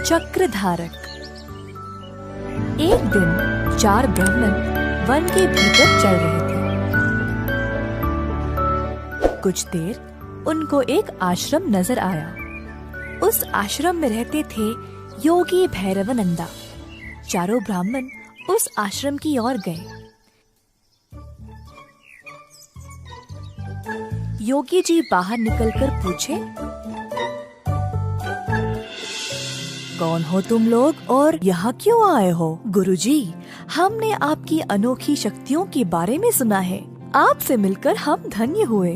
चक्रधारक। एक दिन 4 ब्राह्मण वन के भीतर चल रहे थे। कुछ देर उनको एक आश्रम नजर आया। उस आश्रम में रहते थे योगी भैरवानंदा। चारों ब्राह्मण उस आश्रम की ओर गए। योगी जी बाहर निकलकर पूछे, कौन हो तुम लोग और यहाँ क्यों आए हो? गुरुजी, हमने आपकी अनोखी शक्तियों के बारे में सुना है। आपसे मिलकर हम धन्य हुए।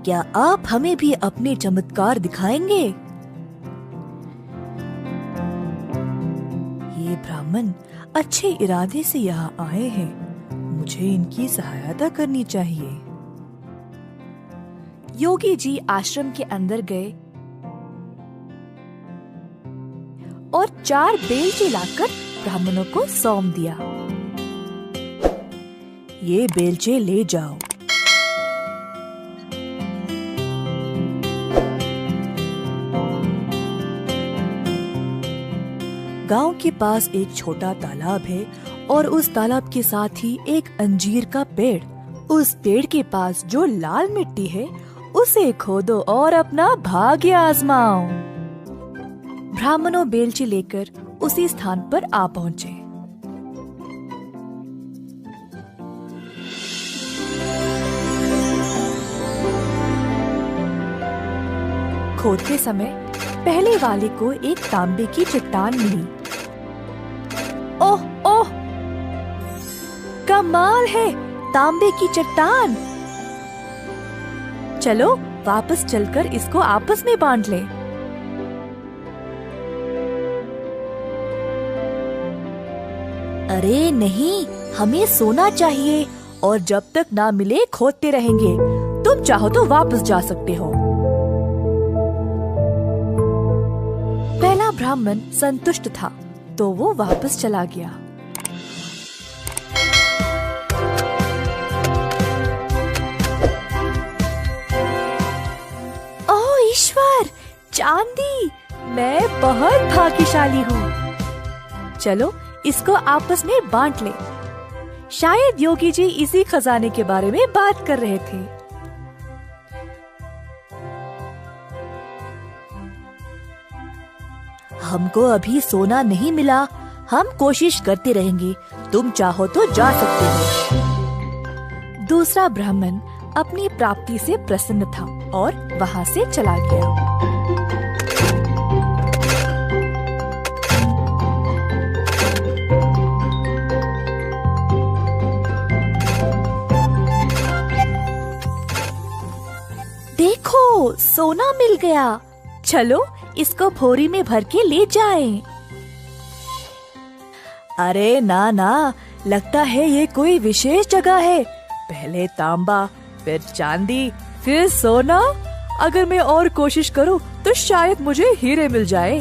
क्या आप हमें भी अपने चमत्कार दिखाएंगे? ये ब्राह्मण अच्छे इरादे से यहाँ आए हैं। मुझे इनकी सहायता करनी चाहिए। योगी जी आश्रम के अंदर गए और 4 बेलचे लाकर ब्राह्मणों को सौंप दिया। ये बेलचे ले जाओ। गांव के पास एक छोटा तालाब है और उस तालाब के साथ ही एक अंजीर का पेड़। उस पेड़ के पास जो लाल मिट्टी है उसे खोदो और अपना भाग्य आजमाओ। ब्राह्मणों बेलचे लेकर उसी स्थान पर आ पहुँचे। खोदते समय पहले वाले को एक तांबे की चट्टान मिली। ओह ओह, कमाल है, तांबे की चट्टान। चलो वापस चलकर इसको आपस में बांट लें। अरे नहीं, हमें सोना चाहिए और जब तक ना मिले खोदते रहेंगे। तुम चाहो तो वापस जा सकते हो। पहला ब्राह्मण संतुष्ट था तो वो वापस चला गया। ओह ईश्वर, चांदी! मैं बहुत भाग्यशाली हूँ। चलो इसको आपस में बांट ले। शायद योगी जी इसी खजाने के बारे में बात कर रहे थे। हमको अभी सोना नहीं मिला। हम कोशिश करते रहेंगे। तुम चाहो तो जा सकते हो। दूसरा ब्राह्मण अपनी प्राप्ति से प्रसन्न था और वहाँ से चला गया। देखो, सोना मिल गया। चलो इसको भोरी में भर के ले जाएं। अरे ना ना, लगता है ये कोई विशेष जगह है। पहले तांबा, फिर चांदी, फिर सोना। अगर मैं और कोशिश करूं तो शायद मुझे हीरे मिल जाए।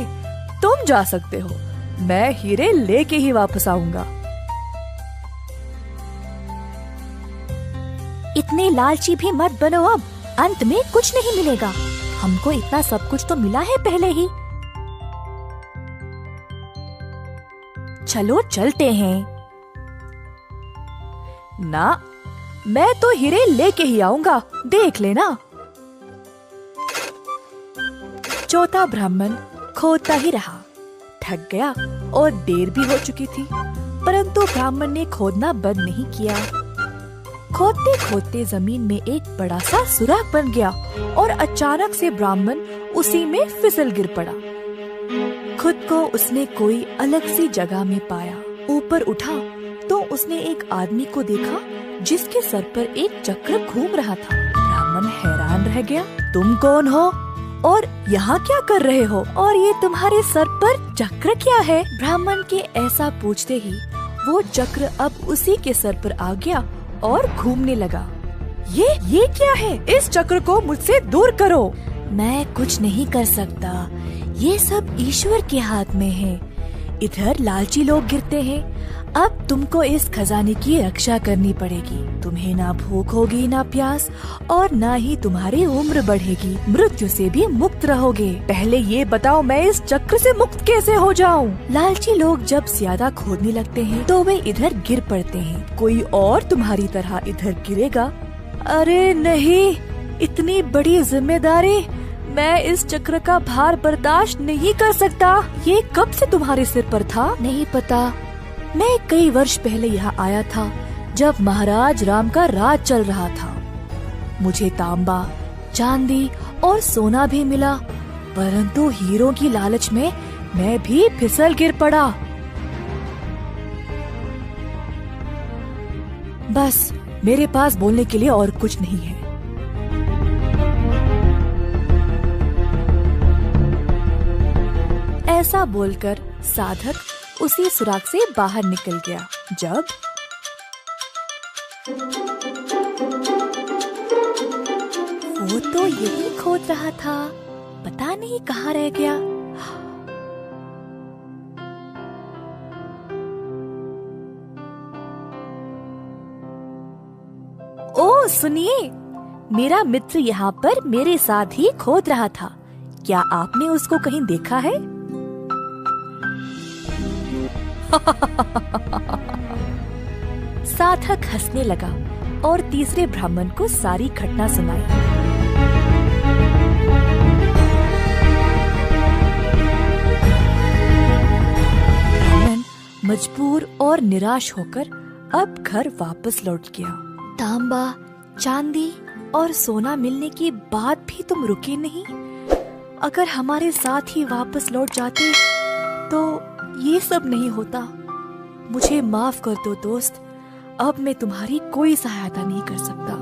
तुम जा सकते हो, मैं हीरे लेके ही वापस आऊंगा। इतने लालची भी मत बनो। अब अंत में कुछ नहीं मिलेगा। हमको इतना सब कुछ तो मिला है पहले ही। चलो चलते हैं। ना, मैं तो हीरे लेके ही आऊंगा, देख लेना। चौथा ब्राह्मण खोदता ही रहा। थक गया और देर भी हो चुकी थी, परंतु ब्राह्मण ने खोदना बंद नहीं किया। खोदते खोदते जमीन में एक बड़ा सा सुराख बन गया और अचानक से ब्राह्मण उसी में फिसल गिर पड़ा। खुद को उसने कोई अलग सी जगह में पाया। ऊपर उठा तो उसने एक आदमी को देखा जिसके सर पर एक चक्र घूम रहा था। ब्राह्मण हैरान रह गया। तुम कौन हो और यहाँ क्या कर रहे हो? और ये तुम्हारे सर पर चक्र क्या है? ब्राह्मण के ऐसा पूछते ही वो चक्र अब उसी के सर पर आ गया और घूमने लगा। ये क्या है? इस चक्र को मुझसे दूर करो। मैं कुछ नहीं कर सकता। ये सब ईश्वर के हाथ में है। इधर लालची लोग गिरते हैं, अब तुमको इस खजाने की रक्षा करनी पड़ेगी। तुम्हें ना भूख होगी ना प्यास, और ना ही तुम्हारी उम्र बढ़ेगी। मृत्यु से भी मुक्त रहोगे। पहले ये बताओ, मैं इस चक्र से मुक्त कैसे हो जाऊं? लालची लोग जब ज्यादा खोदने लगते हैं तो वे इधर गिर पड़ते हैं। कोई और तुम्हारी तरह इधर गिरेगा? अरे नहीं, इतनी बड़ी जिम्मेदारी, मैं इस चक्र का भार बर्दाश्त नहीं कर सकता। ये कब से तुम्हारे सिर पर था? नहीं पता। मैं कई वर्ष पहले यहाँ आया था जब महाराज राम का राज चल रहा था। मुझे तांबा, चांदी और सोना भी मिला, परंतु हीरों की लालच में मैं भी फिसल गिर पड़ा। बस, मेरे पास बोलने के लिए और कुछ नहीं है। ऐसा बोलकर साधक उसी सुराख से बाहर निकल गया। जब वो तो यही खोद रहा था, पता नहीं कहाँ रह गया। ओ सुनिए, मेरा मित्र यहाँ पर मेरे साथ ही खोद रहा था। क्या आपने उसको कहीं देखा है? साधक हंसने लगा और तीसरे ब्राह्मण को सारी घटना सुनाई। ब्राह्मण मजबूर और निराश होकर अब घर वापस लौट गया। तांबा, चांदी और सोना मिलने के बाद भी तुम रुके नहीं। अगर हमारे साथ ही वापस लौट जाते तो ये सब नहीं होता। मुझे माफ कर दो दोस्त, अब मैं तुम्हारी कोई सहायता नहीं कर सकता।